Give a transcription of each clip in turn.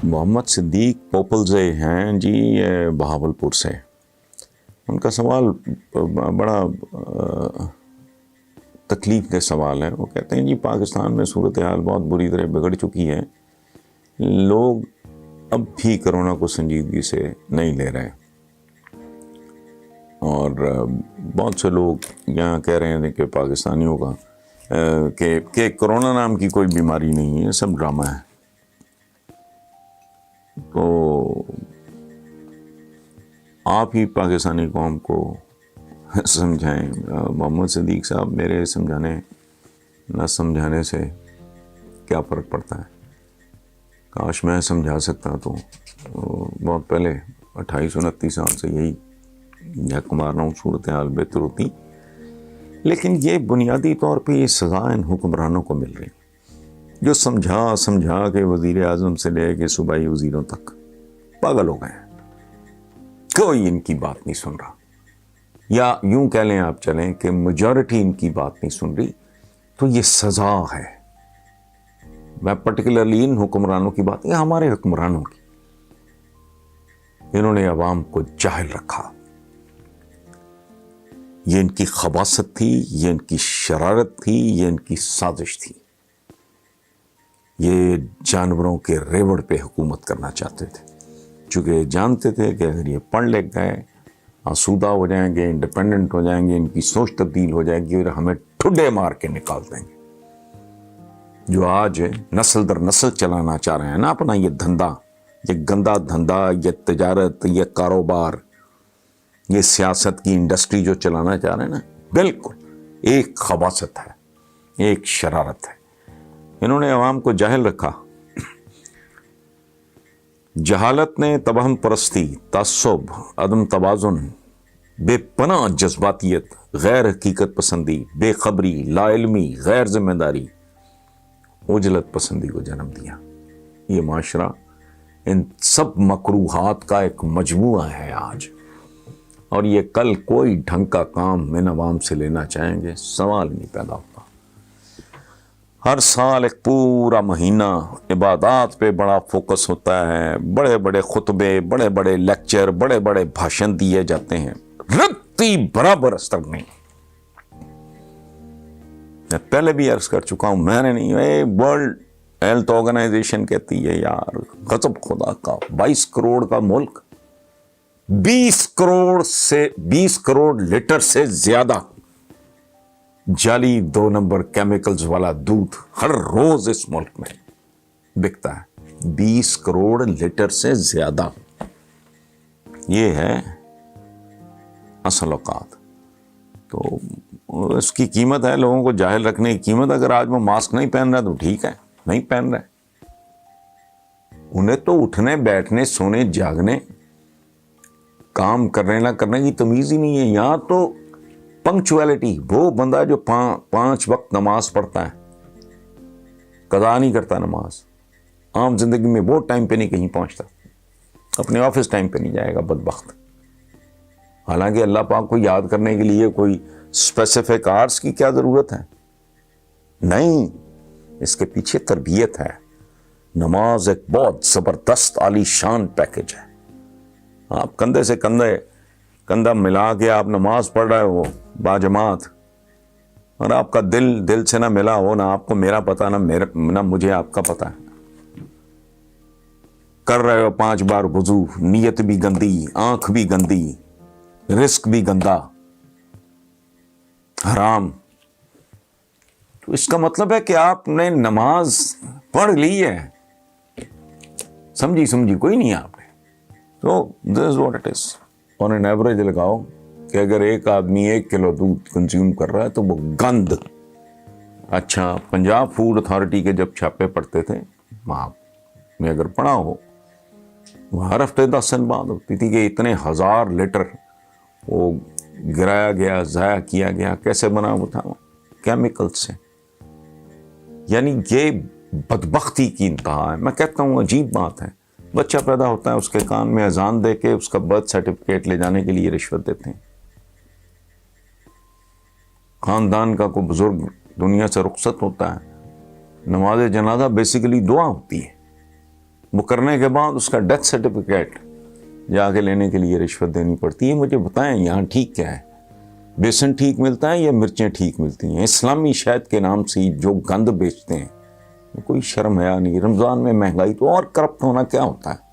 محمد صدیق پوپلزے ہیں جی، یہ بہاولپور سے. ان کا سوال بڑا تکلیف دہ سوال ہے. وہ کہتے ہیں جی پاکستان میں صورتحال بہت بری طرح بگڑ چکی ہے، لوگ اب بھی کرونا کو سنجیدگی سے نہیں لے رہے، اور بہت سے لوگ یہاں کہہ رہے ہیں کہ پاکستانیوں کا کہ کرونا نام کی کوئی بیماری نہیں ہے، سب ڈرامہ ہے. تو آپ ہی پاکستانی قوم کو سمجھائیں. محمد صدیق صاحب، میرے سمجھانے نہ سمجھانے سے کیا فرق پڑتا ہے؟ کاش میں سمجھا سکتا تو بہت پہلے 28-29 سال سے یہی جھک مار رہا ہوں، صورتحال بہتر ہوتی. لیکن یہ بنیادی طور پہ یہ سزا ان حکمرانوں کو مل رہی جو سمجھا کے وزیر اعظم سے لے کے صوبائی وزیروں تک پاگل ہو گئے ہیں. کوئی ان کی بات نہیں سن رہا، یا یوں کہہ لیں آپ چلیں کہ میجورٹی ان کی بات نہیں سن رہی. تو یہ سزا ہے. میں پرٹیکولرلی ان حکمرانوں کی بات، یہ ہمارے حکمرانوں کی، انہوں نے عوام کو جاہل رکھا. یہ ان کی خباثت تھی، یہ ان کی شرارت تھی، یہ ان کی سازش تھی. یہ جانوروں کے ریوڑ پہ حکومت کرنا چاہتے تھے، چونکہ جانتے تھے کہ اگر یہ پڑھ لکھ گئے، آسودہ ہو جائیں گے، انڈیپینڈنٹ ہو جائیں گے، ان کی سوچ تبدیل ہو جائے گی اور ہمیں ٹھڈے مار کے نکال دیں گے. جو آج نسل در نسل چلانا چاہ رہے ہیں نا اپنا یہ دھندا، یہ گندا دھندا، یہ تجارت، یہ کاروبار، یہ سیاست کی انڈسٹری جو چلانا چاہ رہے ہیں نا، بالکل ایک خباثت ہے، ایک شرارت ہے. انہوں نے عوام کو جاہل رکھا. جہالت نے توہم پرستی، تعصب، عدم توازن، بے پناہ جذباتیت، غیر حقیقت پسندی، بے خبری، لا علمی، غیر ذمہ داری، عجلت پسندی کو جنم دیا. یہ معاشرہ ان سب مکروہات کا ایک مجموعہ ہے آج، اور یہ کل کوئی ڈھنگ کا کام ان عوام سے لینا چاہیں گے، سوال نہیں پیدا ہوتا. ہر سال ایک پورا مہینہ عبادات پہ بڑا فوکس ہوتا ہے، بڑے بڑے خطبے، بڑے بڑے لیکچر، بڑے بڑے بھاشن دیے جاتے ہیں، رتی برابر اثر نہیں. میں پہلے بھی عرض کر چکا ہوں، میں نے نہیں، ورلڈ ہیلتھ آرگنائزیشن کہتی ہے یار غضب خدا کا، 22 کروڑ کا ملک، 20 کروڑ لیٹر سے زیادہ جعلی 2 نمبر کیمیکلز والا دودھ ہر روز اس ملک میں بکتا ہے. 20 کروڑ لیٹر سے زیادہ. یہ ہے اصل اوقات. تو اس کی قیمت ہے لوگوں کو جاہل رکھنے کی قیمت. اگر آج وہ ماسک نہیں پہن رہا تو ٹھیک ہے، نہیں پہن رہے، انہیں تو اٹھنے بیٹھنے سونے جاگنے کام کرنے نہ کرنے کی تمیز ہی نہیں ہے. یہاں تو پنکچویلٹی، وہ بندہ جو 5 وقت نماز پڑھتا ہے، قضا نہیں کرتا نماز، عام زندگی میں وہ ٹائم پہ نہیں کہیں پہنچتا، اپنے آفس ٹائم پہ نہیں جائے گا بدبخت. حالانکہ اللہ پاک کو یاد کرنے کے لیے کوئی اسپیسیفک آرس کی کیا ضرورت ہے؟ نہیں، اس کے پیچھے تربیت ہے. نماز ایک بہت زبردست عالی شان پیکج ہے. آپ کندھے سے کندھا ملا کے آپ نماز پڑھ رہے ہو باجماعت، اور آپ کا دل سے نہ ملا ہو، نہ آپ کو میرا پتا، نہ مجھے آپ کا پتا ہے. کر رہے ہو 5 بار وضو، نیت بھی گندی، آنکھ بھی گندی، رزق بھی گندا، حرام. تو اس کا مطلب ہے کہ آپ نے نماز پڑھ لی ہے، سمجھی کوئی نہیں آپ نے. تو this is what it is. on an average لگاؤ کہ اگر ایک آدمی 1 کلو دودھ کنزیوم کر رہا ہے تو وہ گند. اچھا، پنجاب فوڈ اتھارٹی کے جب چھاپے پڑتے تھے، وہاں میں اگر پڑھا ہو، وہ ہر ہفتے 10 دن بعد ہوتی تھی کہ اتنے 1000 لیٹر وہ گرایا گیا، ضائع کیا گیا. کیسے بنا وہ تھا؟ کیمیکل سے. یعنی یہ بدبختی کی انتہا ہے. میں کہتا ہوں عجیب بات ہے، بچہ پیدا ہوتا ہے، اس کے کان میں اذان دے کے اس کا برتھ سرٹیفکیٹ لے جانے کے لیے رشوت دیتے ہیں. خاندان کا کوئی بزرگ دنیا سے رخصت ہوتا ہے، نماز جنازہ بیسیکلی دعا ہوتی ہے. وہ کرنے کے بعد اس کا ڈیتھ سرٹیفکیٹ جا کے لینے کے لیے رشوت دینی پڑتی ہے. مجھے بتائیں یہاں ٹھیک کیا ہے؟ بیسن ٹھیک ملتا ہے یا مرچیں ٹھیک ملتی ہیں؟ اسلامی شہد کے نام سے جو گند بیچتے ہیں، کوئی شرم حیا نہیں. رمضان میں مہنگائی تو اور کرپٹ ہونا کیا ہوتا ہے.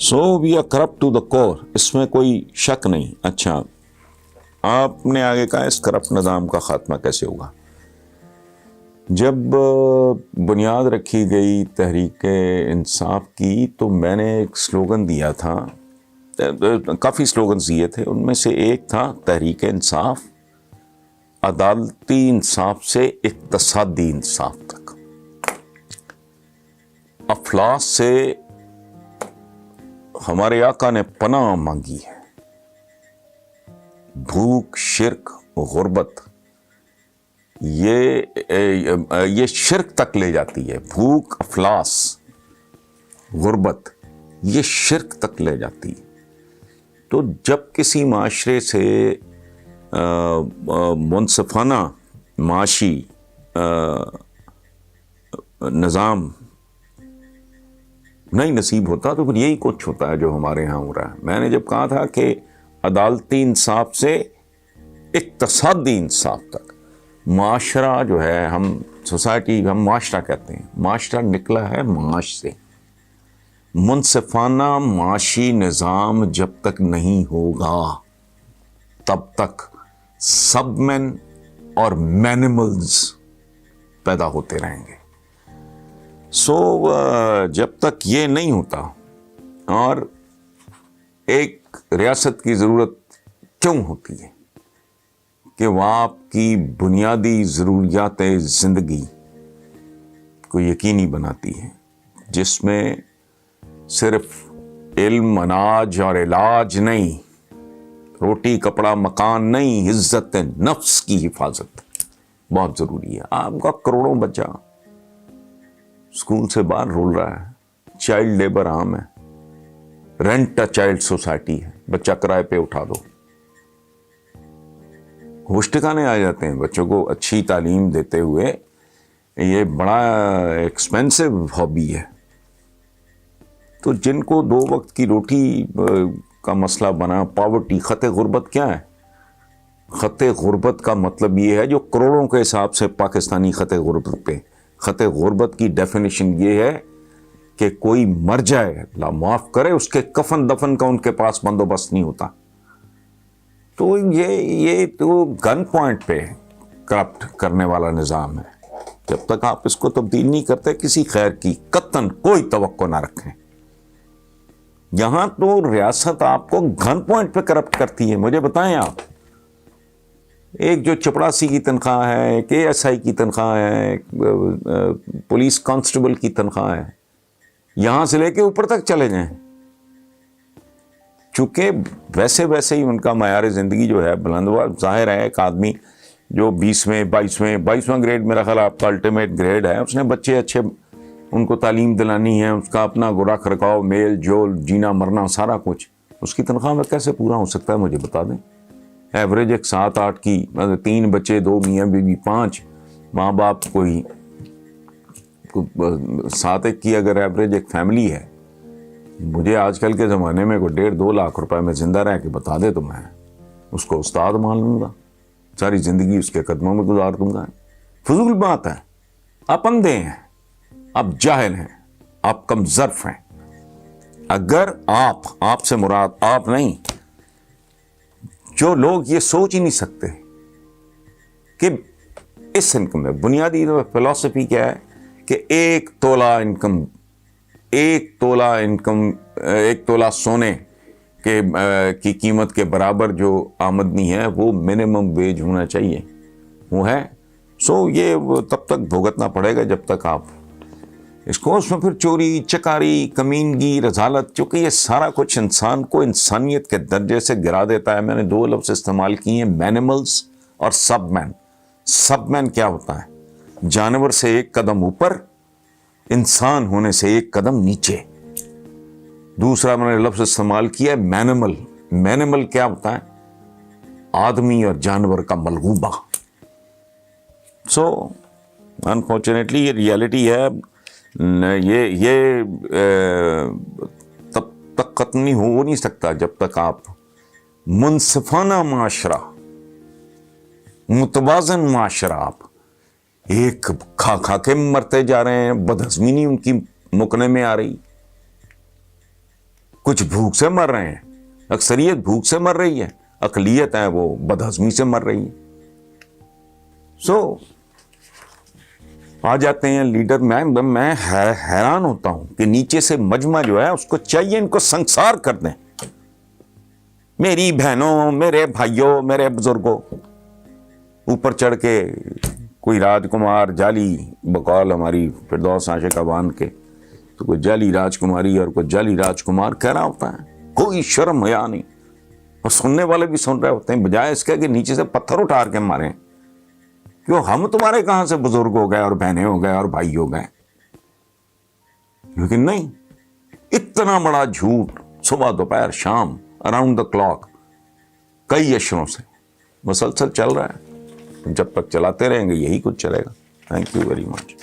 So we are corrupt to the core, اس میں کوئی شک نہیں. اچھا، آپ نے آگے کہا اس کرپٹ نظام کا خاتمہ کیسے ہوگا؟ جب بنیاد رکھی گئی تحریک انصاف کی تو میں نے ایک سلوگن دیا تھا، کافی سلوگنز دیے تھے، ان میں سے ایک تھا تحریک انصاف، عدالتی انصاف سے اقتصادی انصاف تک. افلاس سے ہمارے آقا نے پناہ مانگی ہے. بھوک، شرک، غربت، یہ شرک تک لے جاتی ہے. بھوک، افلاس، غربت، یہ شرک تک لے جاتی ہے. تو جب کسی معاشرے سے منصفانہ معاشی نظام نہیں نصیب ہوتا تو پھر یہی کچھ ہوتا ہے جو ہمارے ہاں ہو رہا ہے. میں نے جب کہا تھا کہ عدالتی انصاف سے اقتصادی انصاف تک، معاشرہ جو ہے، ہم سوسائٹی، ہم معاشرہ کہتے ہیں، معاشرہ نکلا ہے معاش سے. منصفانہ معاشی نظام جب تک نہیں ہوگا تب تک سب مین اور مینیملز پیدا ہوتے رہیں گے. سو جب تک یہ نہیں ہوتا، اور ایک ریاست کی ضرورت کیوں ہوتی ہے کہ وہ آپ کی بنیادی ضروریات زندگی کو یقینی بناتی ہے، جس میں صرف علم، اناج اور علاج نہیں، روٹی، کپڑا، مکان نہیں، عزت نفس کی حفاظت بہت ضروری ہے. آپ کا کروڑوں بچہ اسکول سے باہر رول رہا ہے، چائلڈ لیبر عام ہے، رینٹ اے چائلڈ سوسائٹی ہے، بچہ کرائے پہ اٹھا دو. ہوش ٹھکانے آ جاتے ہیں بچوں کو اچھی تعلیم دیتے ہوئے. یہ بڑا ایکسپینسو ہابی ہے. تو جن کو 2 وقت کی روٹی کا مسئلہ بنا، پاورٹی، خط غربت کیا ہے؟ خط غربت کا مطلب یہ ہے جو کروڑوں کے حساب سے پاکستانی خط غربت پہ. خط غربت کی ڈیفینیشن یہ ہے کہ کوئی مر جائے، اللہ معاف کرے، اس کے کفن دفن کا ان کے پاس بندوبست نہیں ہوتا. تو یہ تو گن پوائنٹ پہ کرپٹ کرنے والا نظام ہے. جب تک آپ اس کو تبدیل نہیں کرتے، کسی خیر کی قطعاً کوئی توقع نہ رکھیں. یہاں تو ریاست آپ کو گن پوائنٹ پہ کرپٹ کرتی ہے. مجھے بتائیں آپ، ایک جو چپڑاسی کی تنخواہ ہے، ایک ASI کی تنخواہ ہے، ایک پولیس کانسٹیبل کی تنخواہ ہے، یہاں سے لے کے اوپر تک چلے جائیں، چونکہ ویسے ہی ان کا معیار زندگی جو ہے بلند ہوا. ظاہر ہے ایک آدمی جو 22واں گریڈ، میرا خیال آپ کا الٹیمیٹ گریڈ ہے، اس نے بچے اچھے، ان کو تعلیم دلانی ہے، اس کا اپنا رکھ رکھاؤ، میل جول، جینا مرنا سارا کچھ اس کی تنخواہ میں کیسے پورا ہو سکتا ہے؟ مجھے بتا دیں. ایوریج ایک 7-8 کی، 3 بچے، 2 میاں بیوی، 5 ماں باپ، کوئی 7 کی اگر ایوریج ایک فیملی ہے. مجھے آج کل کے زمانے میں کوئی 1.5-2 لاکھ روپے میں زندہ رہ کے بتا دے تو میں اس کو استاد مان لوں گا، ساری زندگی اس کے قدموں میں گزار دوں گا. فضول بات ہے. آپ اندھے ہیں، آپ جاہل ہیں، آپ کم ظرف ہیں. اگر آپ سے مراد آپ نہیں، جو لوگ یہ سوچ ہی نہیں سکتے کہ اس انکم میں بنیادی فلسفی کیا ہے کہ 1 تولہ سونے کی قیمت کے برابر جو آمدنی ہے وہ منیمم ویج ہونا چاہیے، وہ ہے. سو یہ تب تک بھگتنا پڑے گا جب تک آپ اس میں پھر چوری، چکاری، کمینگی، رذالت، چونکہ یہ سارا کچھ انسان کو انسانیت کے درجے سے گرا دیتا ہے. میں نے 2 لفظ استعمال کیے ہیں، مینیملز اور سب مین. سب مین کیا ہوتا ہے؟ جانور سے 1 قدم اوپر، انسان ہونے سے 1 قدم نیچے. دوسرا میں نے لفظ استعمال کیا ہے مینیمل. مینیمل کیا ہوتا ہے؟ آدمی اور جانور کا ملغوبہ. سو انفارچونیٹلی یہ ریالٹی ہے. یہ تب تک ختم نہیں ہو نہیں سکتا جب تک آپ منصفانہ معاشرہ، متوازن معاشرہ، آپ ایک کھا کے مرتے جا رہے ہیں، بدہضمی نہیں ان کی مکنے میں آ رہی، کچھ بھوک سے مر رہے ہیں، اکثریت بھوک سے مر رہی ہے، اقلیت ہے وہ بدہضمی سے مر رہی ہے. آ جاتے ہیں لیڈر. میں حیران ہوتا ہوں کہ نیچے سے مجمع جو ہے اس کو چاہیے ان کو سنسار کر دیں. میری بہنوں، میرے بھائیوں، میرے بزرگوں، اوپر چڑھ کے کوئی راجکمار جعلی، بقول ہماری فردوس عاشقہ بان کے، تو کوئی جعلی راجکماری اور کوئی جعلی راجکمار کہہ رہا ہوتا ہے. کوئی شرم حیا نہیں. اور سننے والے بھی سن رہے ہوتے ہیں، بجائے اس کے کہ نیچے سے پتھر اٹھار کے ماریں. کیوں ہم تمہارے کہاں سے بزرگ ہو گئے اور بہنیں ہو گئے اور بھائی ہو گئے؟ لیکن نہیں، اتنا بڑا جھوٹ صبح دوپہر شام اراؤنڈ دا کلاک کئی اشروں سے مسلسل چل رہا ہے. جب تک چلاتے رہیں گے یہی کچھ چلے گا. Thank you very much.